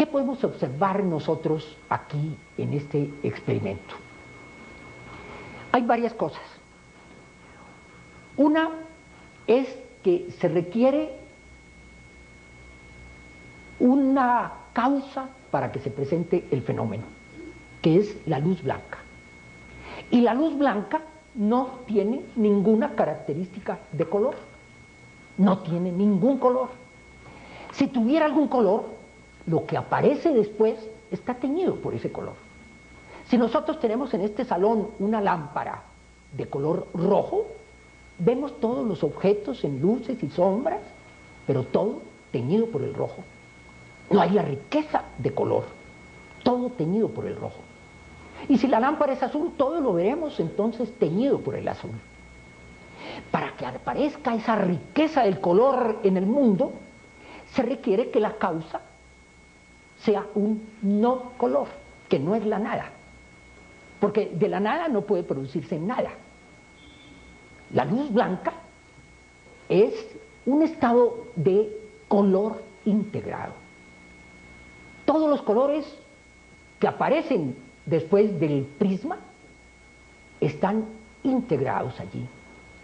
¿Qué podemos observar nosotros aquí en este experimento? Hay varias cosas. Una es que se requiere una causa para que se presente el fenómeno, que es la luz blanca. Y la luz blanca no tiene ninguna característica de color, no tiene ningún color. Si tuviera algún color, lo que aparece después está teñido por ese color. Si nosotros tenemos en este salón una lámpara de color rojo, vemos todos los objetos en luces y sombras, pero todo teñido por el rojo. No hay la riqueza de color, todo teñido por el rojo. Y si la lámpara es azul, todo lo veremos entonces teñido por el azul. Para que aparezca esa riqueza del color en el mundo, se requiere que la causa sea un no color, que no es la nada. Porque de la nada no puede producirse nada. La luz blanca es un estado de color integrado. Todos los colores que aparecen después del prisma están integrados allí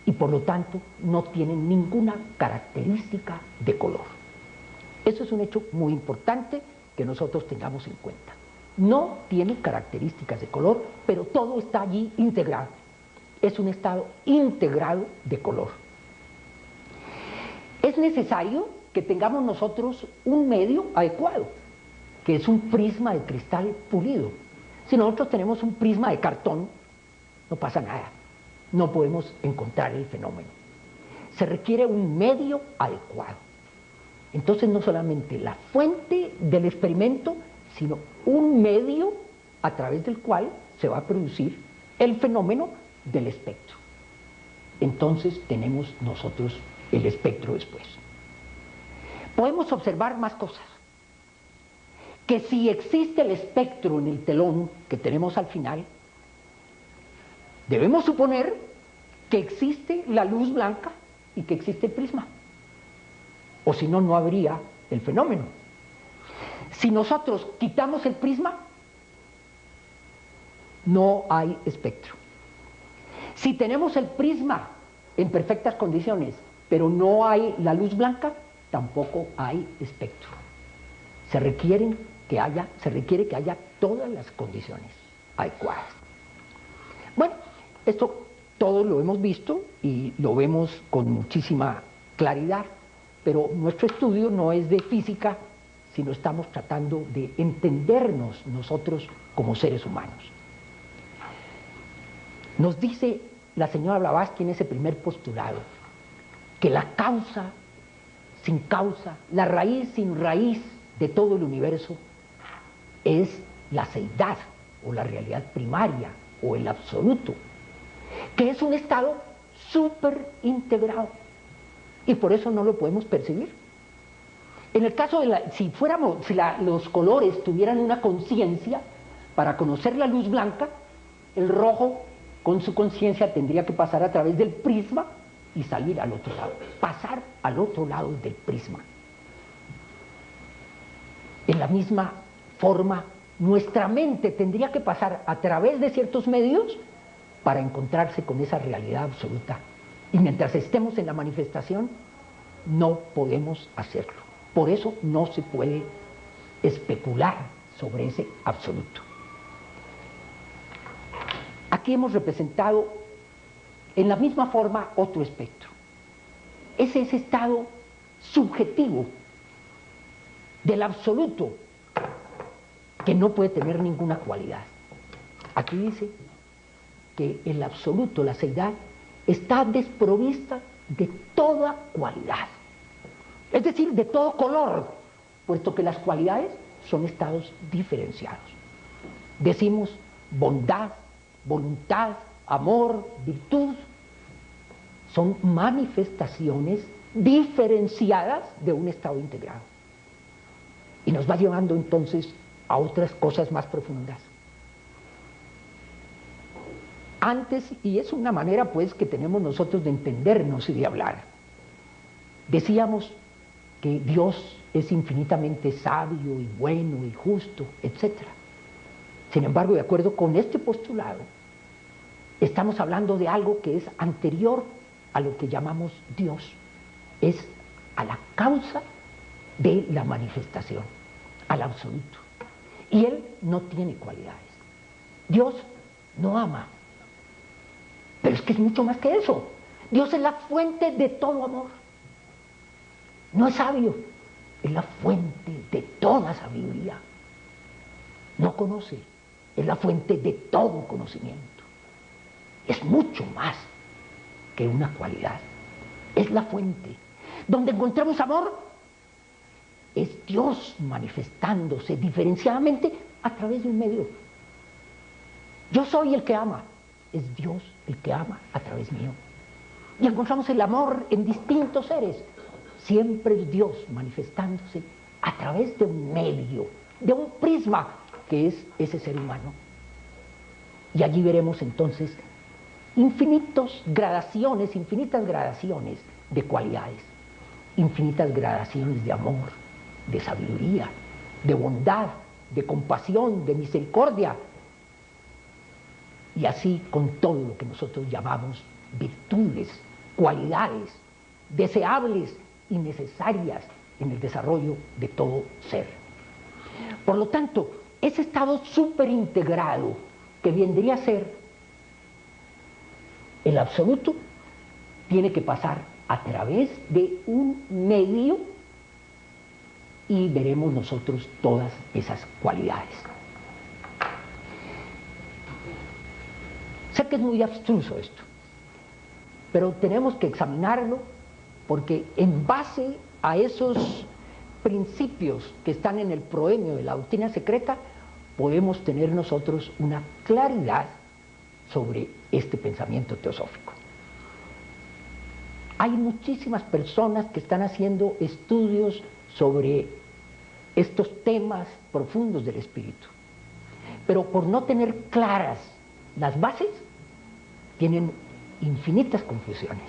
y por lo tanto no tienen ninguna característica de color. Eso es un hecho muy importante que nosotros tengamos en cuenta. No tiene características de color, pero todo está allí integrado. Es un estado integrado de color. Es necesario que tengamos nosotros un medio adecuado, que es un prisma de cristal pulido. Si nosotros tenemos un prisma de cartón, no pasa nada, no podemos encontrar el fenómeno. Se requiere un medio adecuado. Entonces no solamente la fuente del experimento, sino un medio a través del cual se va a producir el fenómeno del espectro. Entonces tenemos nosotros el espectro después. Podemos observar más cosas. Que si existe el espectro en el telón que tenemos al final, debemos suponer que existe la luz blanca y que existe el prisma. O si no, no habría el fenómeno. Si nosotros quitamos el prisma, no hay espectro. Si tenemos el prisma en perfectas condiciones, pero no hay la luz blanca, tampoco hay espectro. Se requiere que haya todas las condiciones adecuadas. Bueno, esto todo lo hemos visto y lo vemos con muchísima claridad, pero nuestro estudio no es de física, sino estamos tratando de entendernos nosotros como seres humanos. Nos dice la señora Blavatsky en ese primer postulado que la causa sin causa, la raíz sin raíz de todo el universo es la seidad o la realidad primaria o el absoluto, que es un estado súper integrado y por eso no lo podemos percibir. En el caso de los colores tuvieran una conciencia, para conocer la luz blanca, el rojo con su conciencia tendría que pasar a través del prisma y salir al otro lado, pasar al otro lado del prisma. En la misma forma, nuestra mente tendría que pasar a través de ciertos medios para encontrarse con esa realidad absoluta. Y mientras estemos en la manifestación, no podemos hacerlo. Por eso no se puede especular sobre ese absoluto. Aquí hemos representado en la misma forma otro espectro. Es ese estado subjetivo del absoluto que no puede tener ninguna cualidad. Aquí dice que el absoluto, la seidad, está desprovista de toda cualidad, es decir, de todo color, puesto que las cualidades son estados diferenciados. Decimos bondad, voluntad, amor, virtud, son manifestaciones diferenciadas de un estado integrado. Y nos va llevando entonces a otras cosas más profundas. Antes, y es una manera pues que tenemos nosotros de entendernos y de hablar, decíamos que Dios es infinitamente sabio y bueno y justo, etc. Sin embargo, de acuerdo con este postulado, estamos hablando de algo que es anterior a lo que llamamos Dios, es a la causa de la manifestación, al absoluto. Y Él no tiene cualidades. Dios no ama, pero es que es mucho más que eso. Dios es la fuente de todo amor. No es sabio, es la fuente de toda sabiduría. No conoce, es la fuente de todo conocimiento. Es mucho más que una cualidad. Es la fuente. Donde encontramos amor, es Dios manifestándose diferenciadamente a través de un medio. Yo soy el que ama, es Dios el que ama a través mío. Y encontramos el amor en distintos seres. Siempre es Dios manifestándose a través de un medio, de un prisma que es ese ser humano. Y allí veremos entonces infinitas gradaciones de cualidades, infinitas gradaciones de amor, de sabiduría, de bondad, de compasión, de misericordia, y así con todo lo que nosotros llamamos virtudes, cualidades, deseables y necesarias en el desarrollo de todo ser. Por lo tanto, ese estado superintegrado que vendría a ser el absoluto tiene que pasar a través de un medio y veremos nosotros todas esas cualidades. Sé que es muy abstruso esto, pero tenemos que examinarlo porque en base a esos principios que están en el proemio de la doctrina secreta podemos tener nosotros una claridad sobre este pensamiento teosófico. Hay muchísimas personas que están haciendo estudios sobre estos temas profundos del espíritu, pero por no tener claras las bases, tienen infinitas confusiones.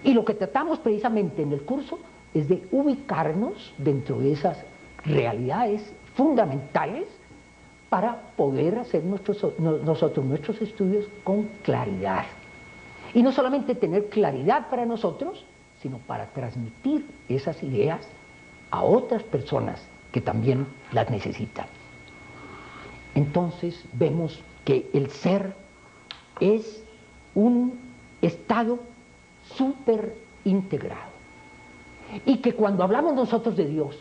Y lo que tratamos precisamente en el curso es de ubicarnos dentro de esas realidades fundamentales para poder hacer nosotros nuestros estudios con claridad. Y no solamente tener claridad para nosotros, sino para transmitir esas ideas a otras personas que también las necesitan. Entonces vemos que el ser es un estado súper integrado. Y que cuando hablamos nosotros de Dios,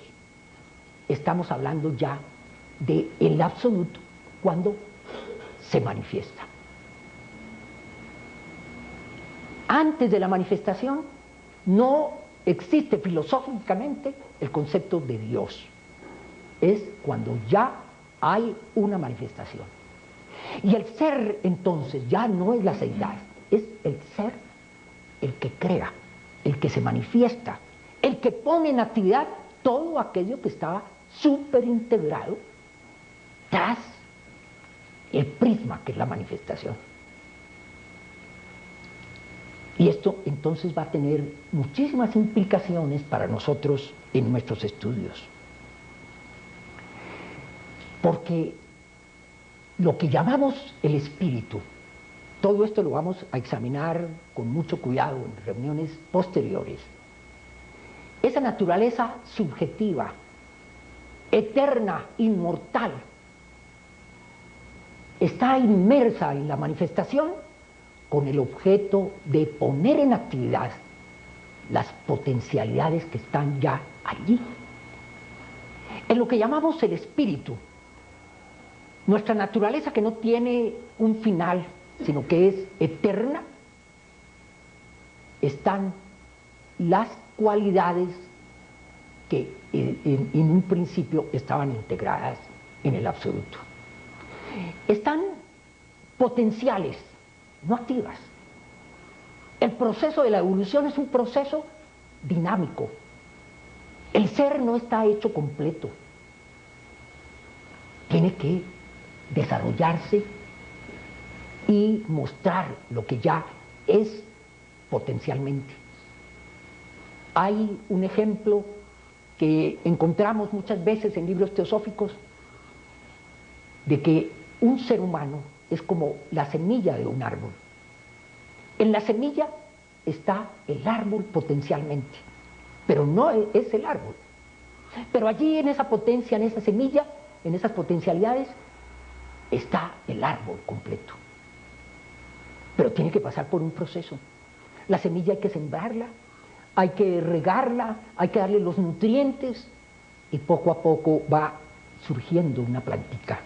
estamos hablando ya de el absoluto cuando se manifiesta. Antes de la manifestación no existe filosóficamente el concepto de Dios. Es cuando ya hay una manifestación. Y el ser entonces ya no es la seidad, es el ser el que crea, el que se manifiesta, el que pone en actividad todo aquello que estaba súper integrado tras el prisma que es la manifestación. Y esto entonces va a tener muchísimas implicaciones para nosotros en nuestros estudios. Porque lo que llamamos el espíritu, todo esto lo vamos a examinar con mucho cuidado en reuniones posteriores. Esa naturaleza subjetiva, eterna, inmortal, está inmersa en la manifestación con el objeto de poner en actividad las potencialidades que están ya allí. En lo que llamamos el espíritu, nuestra naturaleza que no tiene un final, sino que es eterna, están las cualidades que en un principio estaban integradas en el absoluto. Están potenciales, no activas. El proceso de la evolución es un proceso dinámico. El ser no está hecho completo. Tiene que desarrollarse y mostrar lo que ya es potencialmente. Hay un ejemplo que encontramos muchas veces en libros teosóficos, de que un ser humano es como la semilla de un árbol. En la semilla está el árbol potencialmente, pero no es el árbol. Pero allí en esa potencia, en esa semilla, en esas potencialidades, está el árbol completo. Pero tiene que pasar por un proceso. La semilla hay que sembrarla, hay que regarla, hay que darle los nutrientes y poco a poco va surgiendo una plantica,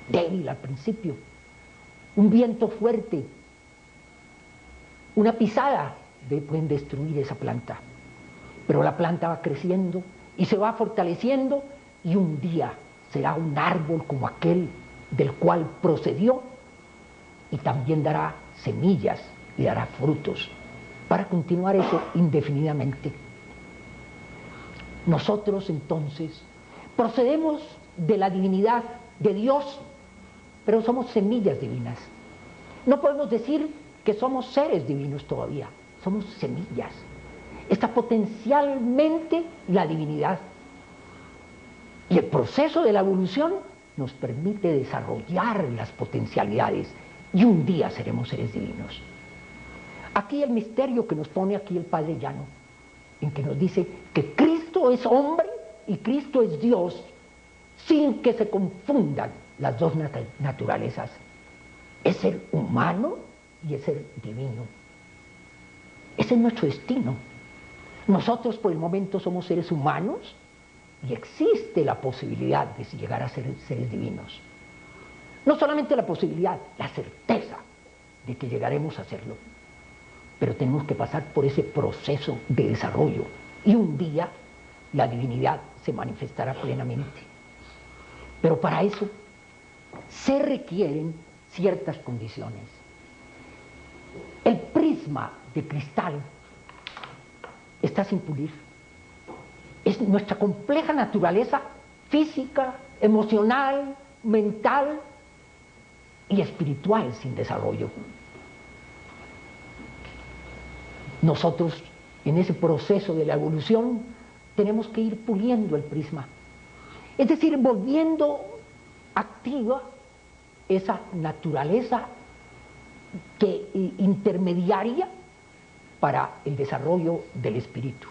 débil al principio. Un viento fuerte, una pisada pueden destruir esa planta. Pero la planta va creciendo y se va fortaleciendo y un día será un árbol como aquel del cual procedió y también dará semillas y dará frutos para continuar eso indefinidamente. Nosotros entonces procedemos de la divinidad de Dios, pero somos semillas divinas. No podemos decir que somos seres divinos todavía, somos semillas. Está potencialmente la divinidad. Y el proceso de la evolución nos permite desarrollar las potencialidades y un día seremos seres divinos. Aquí el misterio que nos pone aquí el Padre Llano, en que nos dice que Cristo es hombre y Cristo es Dios, sin que se confundan las dos naturalezas. Es ser humano y es ser divino. Ese es nuestro destino. Nosotros por el momento somos seres humanos y existe la posibilidad de llegar a ser seres divinos. No solamente la posibilidad, la certeza de que llegaremos a serlo. Pero tenemos que pasar por ese proceso de desarrollo y un día la divinidad se manifestará plenamente. Pero para eso se requieren ciertas condiciones. El prisma de cristal está sin pulir. Es nuestra compleja naturaleza física, emocional, mental y espiritual sin desarrollo. Nosotros, en ese proceso de la evolución, tenemos que ir puliendo el prisma. Es decir, volviendo activa esa naturaleza intermediaria para el desarrollo del espíritu.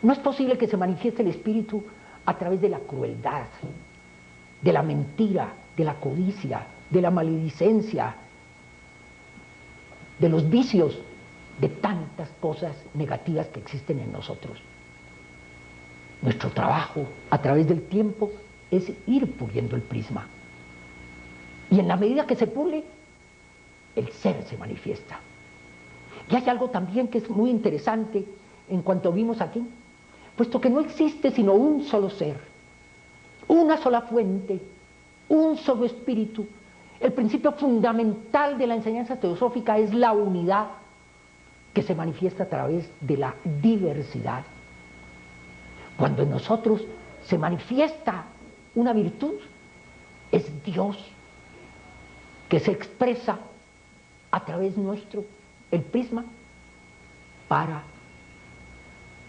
No es posible que se manifieste el espíritu a través de la crueldad, de la mentira, de la codicia, de la maledicencia, de los vicios, de tantas cosas negativas que existen en nosotros. Nuestro trabajo a través del tiempo es ir puliendo el prisma. Y en la medida que se pule, el ser se manifiesta. Y hay algo también que es muy interesante en cuanto vimos aquí, puesto que no existe sino un solo ser, una sola fuente, un solo espíritu. El principio fundamental de la enseñanza teosófica es la unidad, que se manifiesta a través de la diversidad. Cuando en nosotros se manifiesta una virtud, es Dios que se expresa a través nuestro, el prisma, para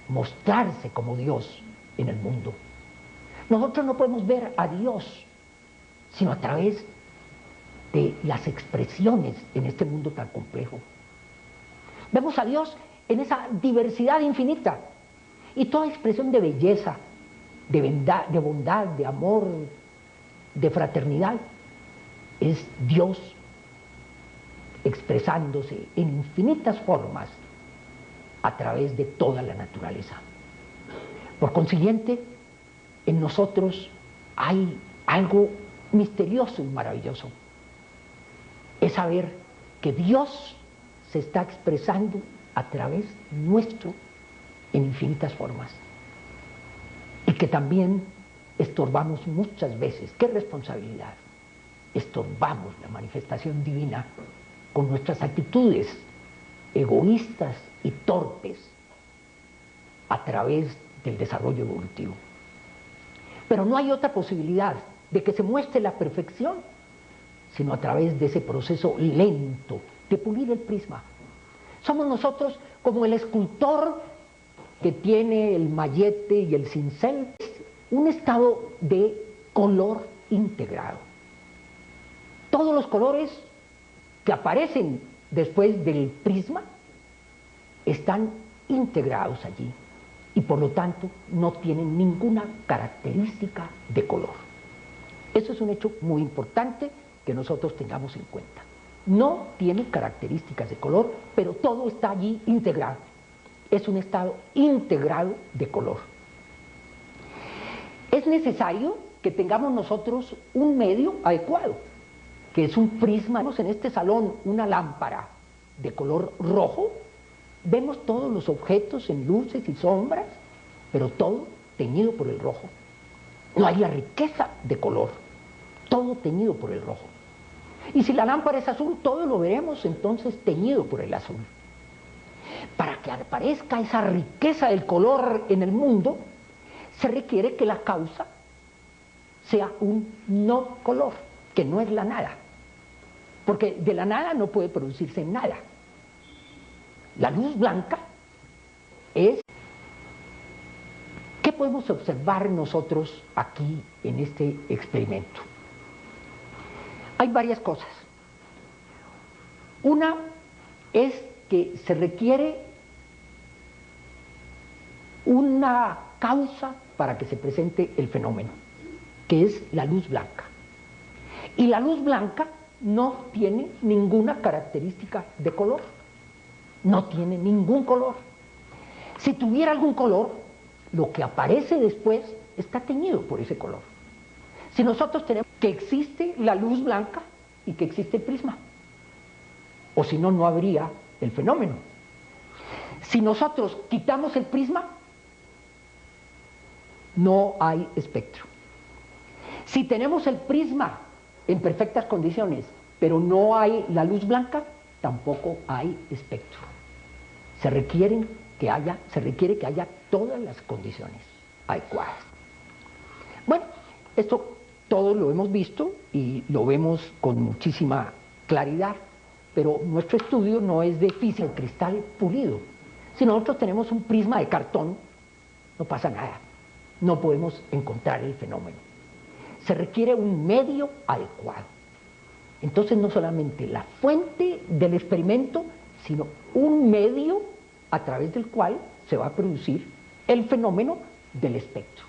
mostrarse como Dios en el mundo. Nosotros no podemos ver a Dios sino a través de las expresiones en este mundo tan complejo. Vemos a Dios en esa diversidad infinita y toda expresión de belleza, de bondad, de amor, de fraternidad, es Dios expresándose en infinitas formas a través de toda la naturaleza. Por consiguiente, en nosotros hay algo misterioso y maravilloso. Es saber que Dios se está expresando a través nuestro en infinitas formas. Y que también estorbamos muchas veces, qué responsabilidad, estorbamos la manifestación divina con nuestras actitudes egoístas y torpes a través del desarrollo evolutivo. Pero no hay otra posibilidad de que se muestre la perfección sino a través de ese proceso lento de pulir el prisma. Somos nosotros como el escultor que tiene el mayete y el cincel, es un estado de color integrado. Todos los colores que aparecen después del prisma están integrados allí y por lo tanto no tienen ninguna característica de color. Eso es un hecho muy importante que nosotros tengamos en cuenta. No tiene características de color, pero todo está allí integrado. Es un estado integrado de color. Es necesario que tengamos nosotros un medio adecuado, que es un prisma. En este salón una lámpara de color rojo, vemos todos los objetos en luces y sombras, pero todo teñido por el rojo. No hay la riqueza de color, todo teñido por el rojo. Y si la lámpara es azul, todo lo veremos entonces teñido por el azul. Para que aparezca esa riqueza del color en el mundo, se requiere que la causa sea un no color, que no es la nada. Porque de la nada no puede producirse nada. La luz blanca es... ¿Qué podemos observar nosotros aquí en este experimento? Hay varias cosas. Una es que se requiere una causa para que se presente el fenómeno, que es la luz blanca. Y la luz blanca no tiene ninguna característica de color, no tiene ningún color. Si tuviera algún color, lo que aparece después está teñido por ese color. Si nosotros tenemos que existe la luz blanca y que existe el prisma, o si no, no habría el fenómeno. Si nosotros quitamos el prisma, no hay espectro. Si tenemos el prisma en perfectas condiciones, pero no hay la luz blanca, tampoco hay espectro. Se requiere que haya todas las condiciones adecuadas. Bueno, esto todo lo hemos visto y lo vemos con muchísima claridad, pero nuestro estudio no es de física de cristal pulido. Si nosotros tenemos un prisma de cartón, no pasa nada, no podemos encontrar el fenómeno. Se requiere un medio adecuado. Entonces no solamente la fuente del experimento, sino un medio a través del cual se va a producir el fenómeno del espectro.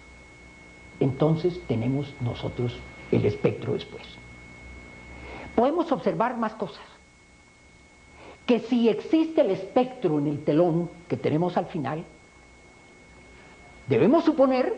Entonces tenemos nosotros el espectro después. Podemos observar más cosas. Que si existe el espectro en el telón que tenemos al final, debemos suponer